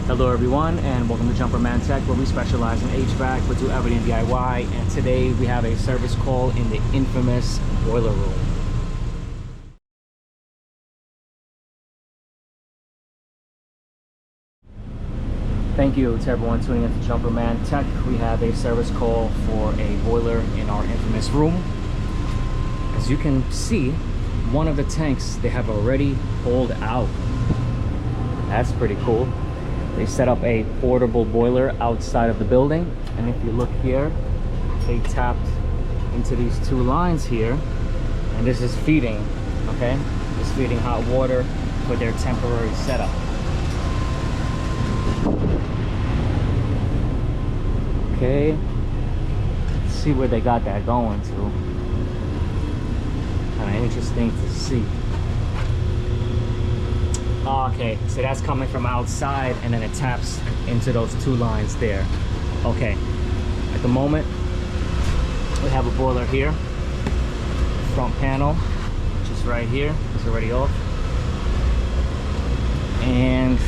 Hello everyone, and welcome to Jumper Man Tech, where we specialize in HVAC, but do everything DIY. And today we have a service call in the infamous boiler room. Thank you to everyone tuning in to Jumper Man Tech. We have a service call for a boiler in our infamous room. As you can see, one of the tanks they have already pulled out. That's pretty cool. They set up a portable boiler outside of the building, and if you look here, they tapped into these two lines here, and this is feeding, okay? It's feeding hot water for their temporary setup. Okay, let's see where they got that going to. Kind of interesting to see. Okay, so that's coming from outside, and then it taps into those two lines there. Okay, at the moment we have a boiler here. Front panel, which is right here, is already off, and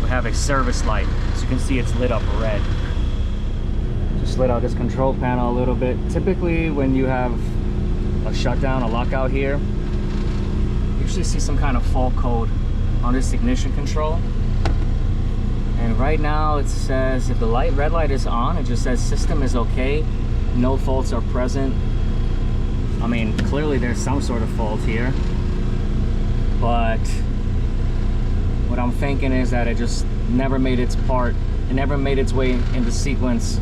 we have a service light. As you can see, it's lit up red. Just lit out this control panel a little bit. Typically when you have a shutdown, a lockout here, you usually see some kind of fault code on this ignition control. And right now it says if the red light is on, it just says system is okay, no faults are present. I mean, clearly there's some sort of fault here, but what I'm thinking is that it just never made its part. It never made its way in the sequence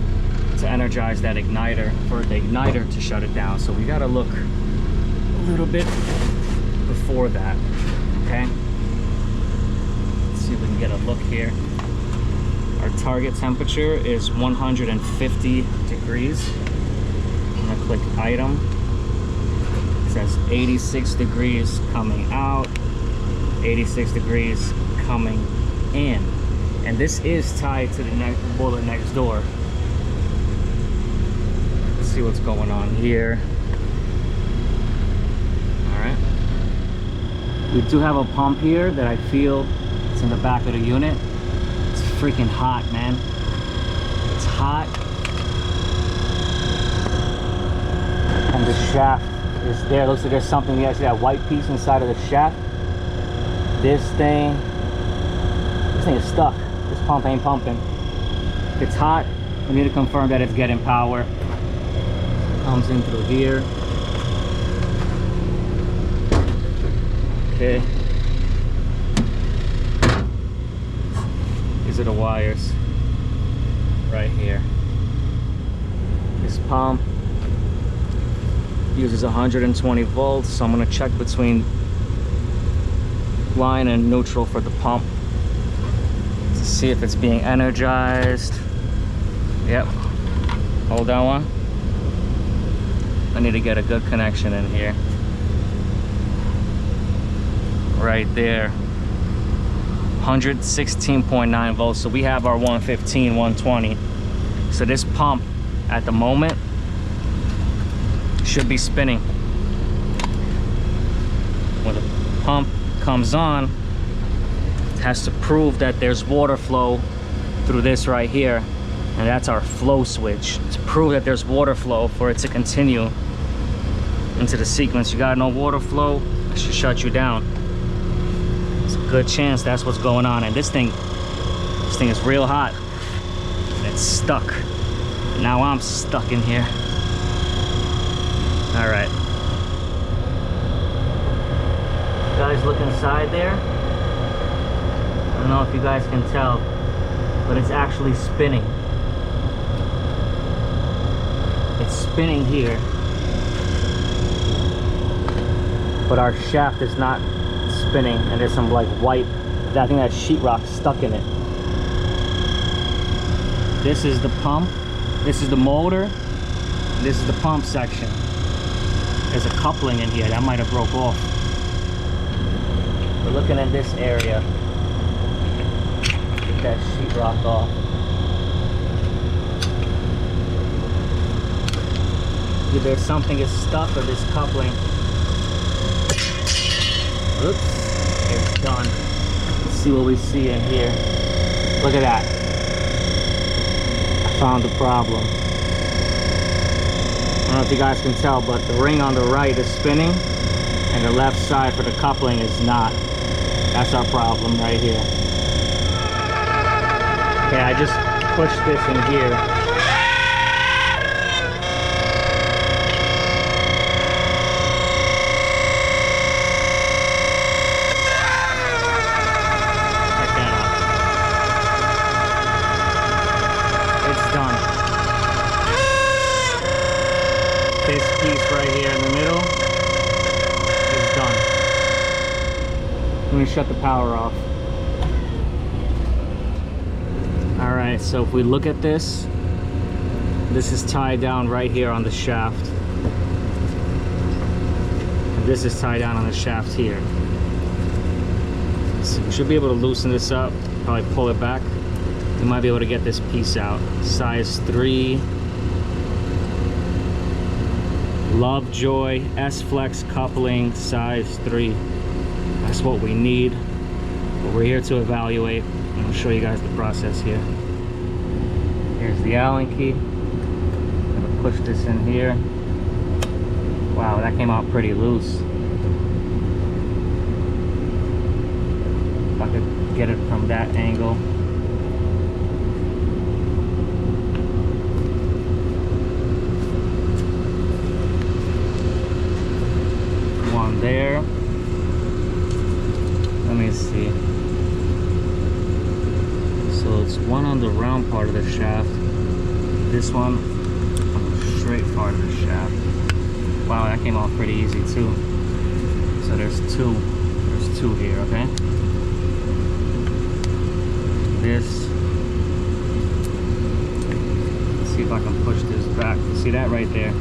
to energize that igniter, for the igniter to shut it down. So we got to look a little bit before that. Okay, let's see if we can get a look here. Our target temperature is 150 degrees. I'm gonna click item. It says 86 degrees coming out, 86 degrees coming in, and this is tied to the boiler next door. Let's see what's going on here. All right, we do have a pump here that I feel it's in the back of the unit. It's freaking hot, man. It's hot, and the shaft is there. Looks like there's something. You guys see that white piece inside of the shaft? This thing is stuck. This pump ain't pumping. If it's hot, we need to confirm that it's getting power. Comes in through here. Okay. These are the wires right here. This pump uses 120 volts, so I'm going to check between line and neutral for the pump to see if it's being energized. Yep, hold that one. I need to get a good connection in here. Right there, 116.9 volts. So we have our 115, 120. So this pump at the moment should be spinning. When the pump comes on, it has to prove that there's water flow through this right here, and that's our flow switch. To prove that there's water flow for it to continue into the sequence, you got no water flow, it should shut you down. It's a good chance that's what's going on. And this thing is real hot, and it's stuck. Now I'm stuck in here. All right, guys, look inside there. I don't know if you guys can tell, but it's actually spinning. It's spinning here, but our shaft is not spinning, and there's some like white, I think that sheetrock stuck in it. This is the pump, this is the motor, this is the pump section. There's a coupling in here that might have broke off. We're looking in this area. Get that sheetrock off. Either something is stuck or this coupling. Oops, it's done. It's see what we see in here. Look at that. I found the problem. I don't know if you guys can tell, but the ring on the right is spinning and the left side for the coupling is not. That's our problem right here. Okay, I just pushed this in here. Check that out. It's done. This piece right here in the middle is done. Let me shut the power off. Alright, so if we look at this, this is tied down right here on the shaft. And this is tied down on the shaft here. So we should be able to loosen this up, probably pull it back. We might be able to get this piece out. Size 3. Lovejoy S-Flex coupling, size 3. That's what we need. But we're here to evaluate. I'll show you guys the process here. Here's the Allen key. I'm gonna push this in here. Wow, that came out pretty loose. If I could get it from that angle. One there. Let me see. So it's one on the round part of the shaft, this one on the straight part of the shaft. Wow, that came off pretty easy too. So there's two here, okay? This, let's see if I can push this back. See that right there?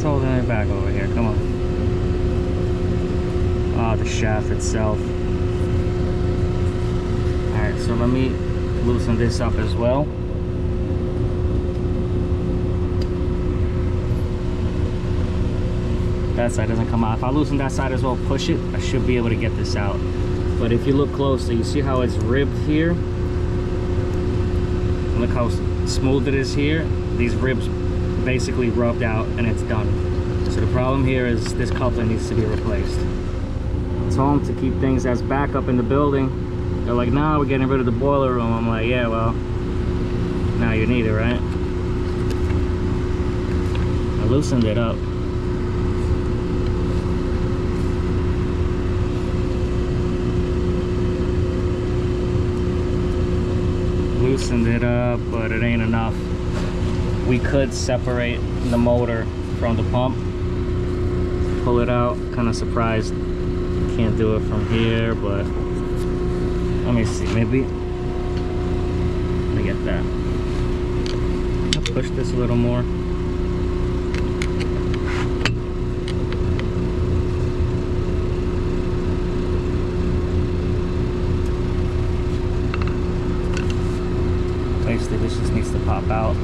Holding it back over here, come on. Ah, the shaft itself. Alright, so let me loosen this up as well. That side doesn't come out. If I loosen that side as well, push it, I should be able to get this out. But if you look closely, you see how it's ribbed here? And look how smooth it is here. These ribs basically rubbed out and it's done. So the problem here is this coupling needs to be replaced. I told them to keep things as backup in the building. They're like, nah, we're getting rid of the boiler room. I'm like, yeah, well, now you need it, right? I loosened it up. Loosened it up, but it ain't enough. We could separate the motor from the pump, pull it out. Kind of surprised can't do it from here, but let me see, maybe let me get that. I'll push this a little more. Basically this just needs to pop out.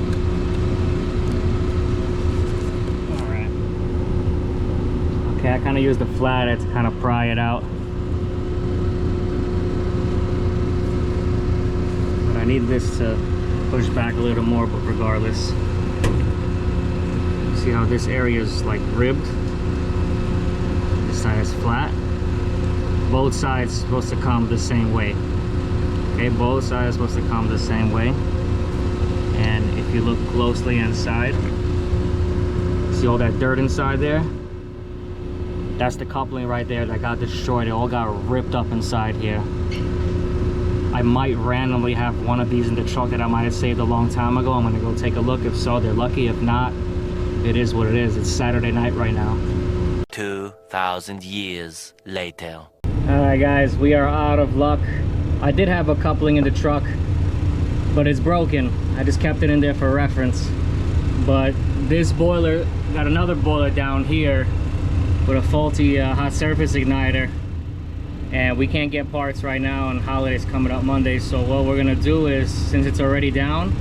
Okay, I kind of used the flathead to kind of pry it out. But I need this to push back a little more, but regardless. See how this area is like ribbed? This side is flat. Both sides supposed to come the same way. Okay, both sides supposed to come the same way. And if you look closely inside, see all that dirt inside there? That's the coupling right there that got destroyed. It all got ripped up inside here. I might randomly have one of these in the truck that I might have saved a long time ago. I'm gonna go take a look. If so, they're lucky. If not, it is what it is. It's Saturday night right now. 2,000 years later. Alright guys, we are out of luck. I did have a coupling in the truck, but it's broken. I just kept it in there for reference. But this boiler got another boiler down here with a faulty hot surface igniter, and we can't get parts right now, and holidays coming up Monday. So what we're gonna do is, since it's already down,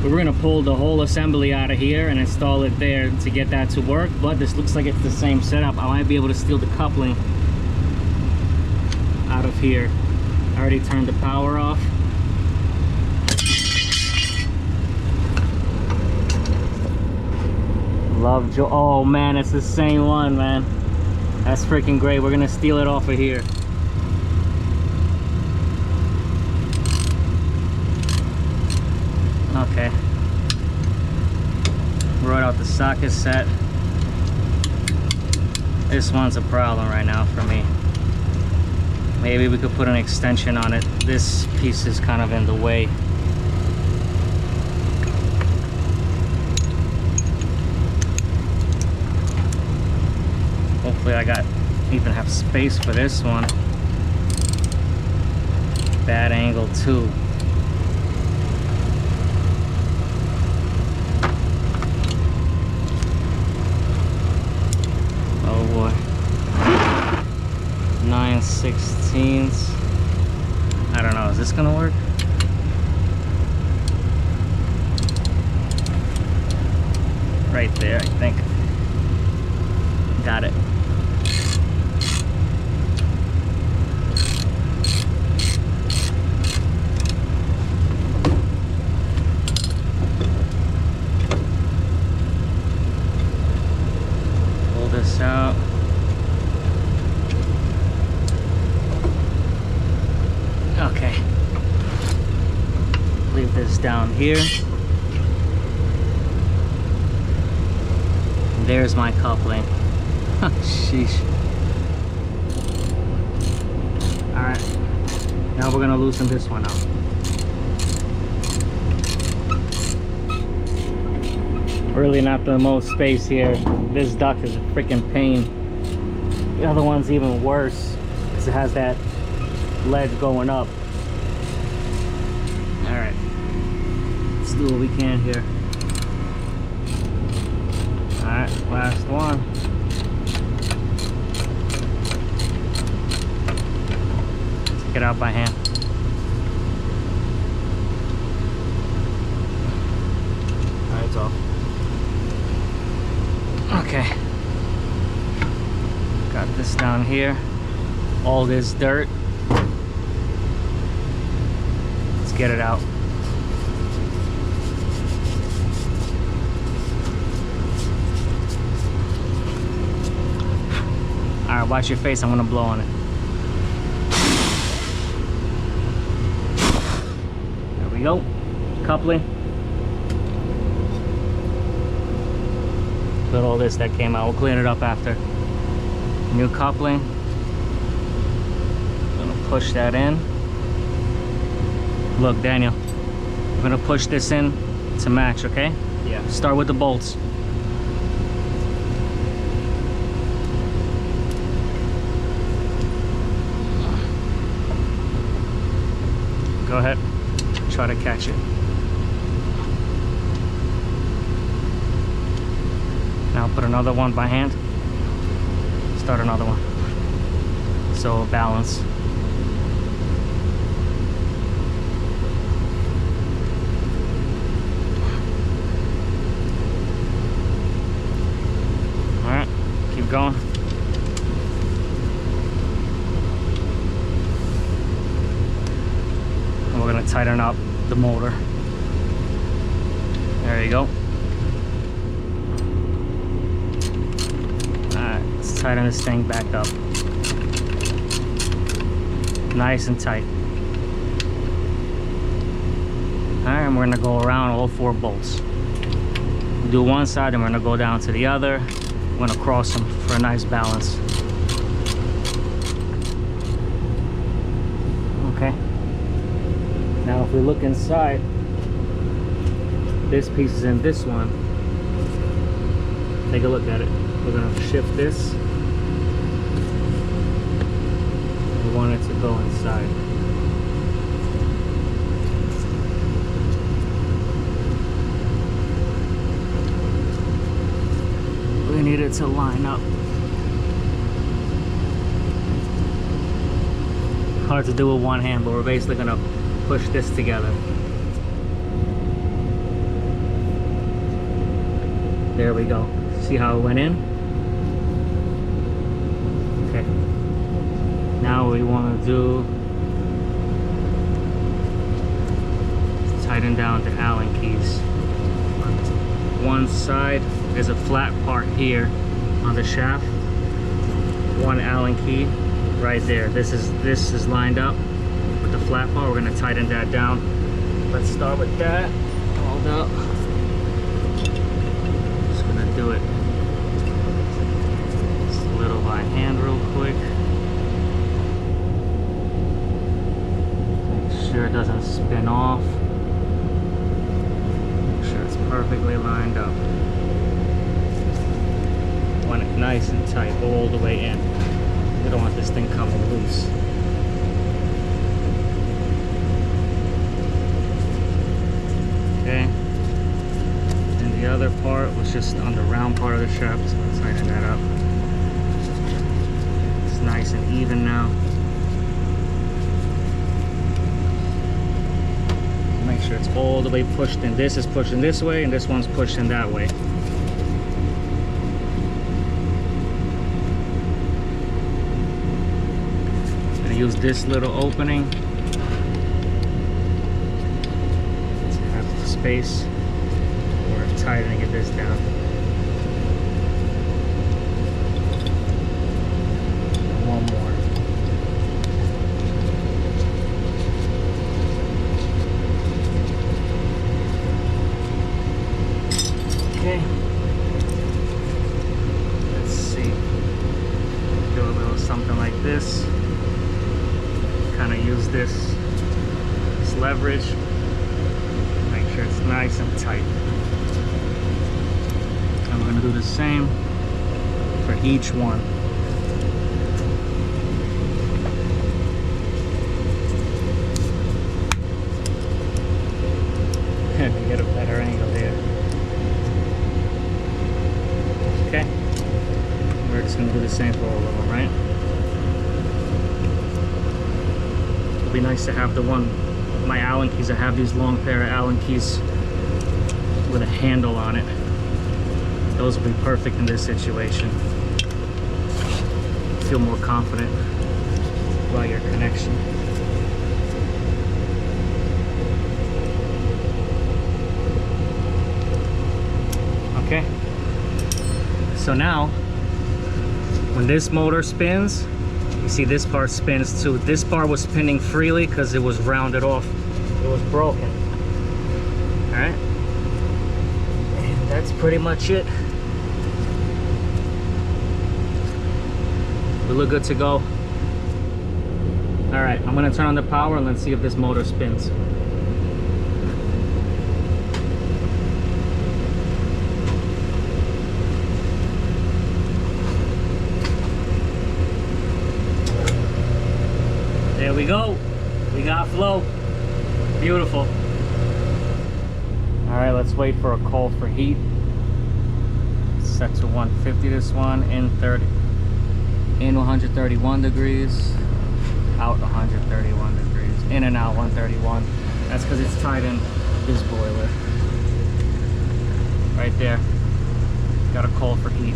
we're gonna pull the whole assembly out of here and install it there to get that to work. But this looks like it's the same setup. I might be able to steal the coupling out of here. I already turned the power off. Love Joe. Oh man, it's the same one, man. That's freaking great. We're gonna steal it off of here. Okay. Brought out the socket set. This one's a problem right now for me. Maybe we could put an extension on it. This piece is kind of in the way. Hopefully I even have space for this one. Bad angle too. Oh boy. 9/16. I don't know, is this gonna work? Right there, I think. Got it. Pull this out. Okay. Leave this down here. There's my coupling. Sheesh. Alright. Now we're gonna loosen this one out. Really not the most space here. This duct is a freaking pain. The other one's even worse because it has that ledge going up. Alright. Let's do what we can here. Alright, last one. Take it out by hand. Alright, it's off. Okay. Got this down here. All this dirt. Let's get it out. Alright, watch your face, I'm gonna blow on it. There we go. Coupling. Look at all this that came out. We'll clean it up after. New coupling. Gonna push that in. Look, Daniel, I'm gonna push this in to match, okay? Yeah. Start with the bolts. Go ahead, try to catch it. Now put another one by hand. Start another one. So balance. All right, keep going. And we're gonna tighten up the motor. There you go. Alright, let's tighten this thing back up. Nice and tight. Alright, and we're gonna go around all 4 bolts. Do one side, and we're gonna go down to the other. We're gonna cross them for a nice balance. Okay. Now if we look inside, this piece is in this one. Take a look at it. We're gonna shift this. We want it to go inside. need it to line up. Hard to do with one hand, but we're basically gonna push this together. There we go. See how it went in? Okay. Now we want to do tighten down the Allen keys. On one side, there's a flat part here on the shaft. One Allen key right there. This is lined up with the flat part. We're going to tighten that down. Let's start with that. Hold up. Just going to do it just a little by hand real quick. Make sure it doesn't spin off. Make sure it's perfectly lined up. Want it nice and tight all the way in. We don't want this thing coming loose. Okay. And the other part was just on the round part of the shaft, so let's tighten that up. It's nice and even now. Make sure it's all the way pushed in. This is pushing this way and this one's pushing that way. Use this little opening to have space for tightening this down. One more. Okay. Let's see. Do a little something like this. Kind of use this leverage, make sure it's nice and tight. And we're going to do the same for each one. Get a better angle there. Okay, we're just going to do the same for all of them, right? It'd be nice to have the one, my Allen keys. I have these long pair of Allen keys with a handle on it. Those will be perfect in this situation. Feel more confident about your connection. Okay. So now, when this motor spins, you see this part spins too. This part was spinning freely because it was rounded off. It was broken. Alright. And that's pretty much it. We look good to go. Alright, I'm going to turn on the power and let's see if this motor spins. There we go. We got flow. Beautiful. All right, let's wait for a call for heat. Set to 150 this one, in 131 degrees, out 131 degrees, in and out 131. That's because it's tied in this boiler. Right there. Got a call for heat.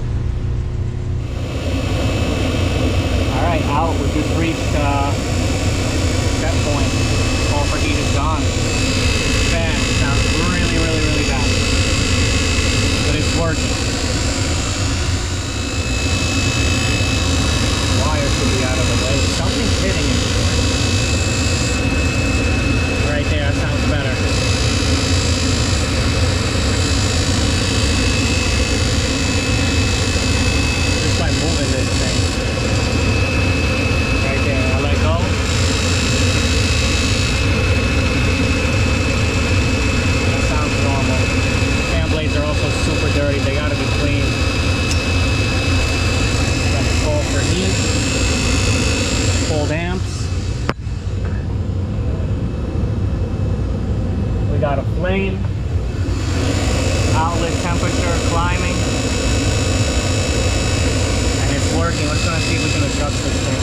All right, out. We just reached set point. Call for heat is gone. Fan sounds really, really, really bad, but it's working. Wire should be out of the way. Something's hitting it. Right there, that sounds better. Just by moving this thing. Right there, I let go. That sounds normal. Fan blades are also super dirty. They gotta be shuts this thing.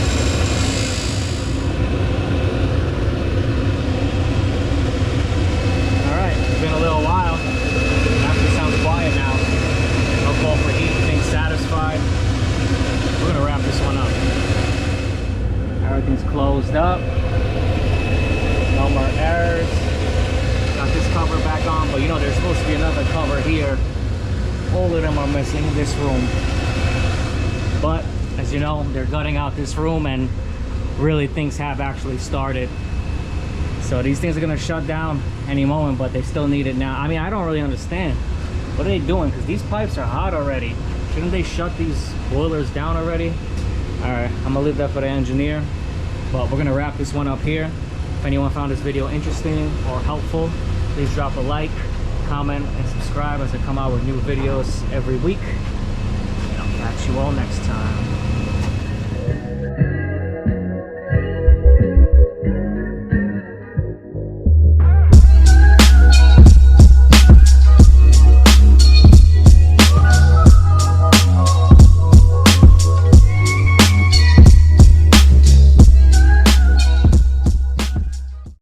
Alright, it's been a little while. It actually sounds quiet now. No call for heat, things satisfied. We're gonna wrap this one up. Everything's closed up. No more errors. Got this cover back on, but you know there's supposed to be another cover here. All of them are missing in this room. But as you know, they're gutting out this room and really things have actually started. So these things are gonna shut down any moment, but they still need it now. I mean, I don't really understand. What are they doing? Because these pipes are hot already. Shouldn't they shut these boilers down already? All right, I'm gonna leave that for the engineer, but we're gonna wrap this one up here. If anyone found this video interesting or helpful, please drop a like, comment, and subscribe as I come out with new videos every week. And I'll catch you all next time.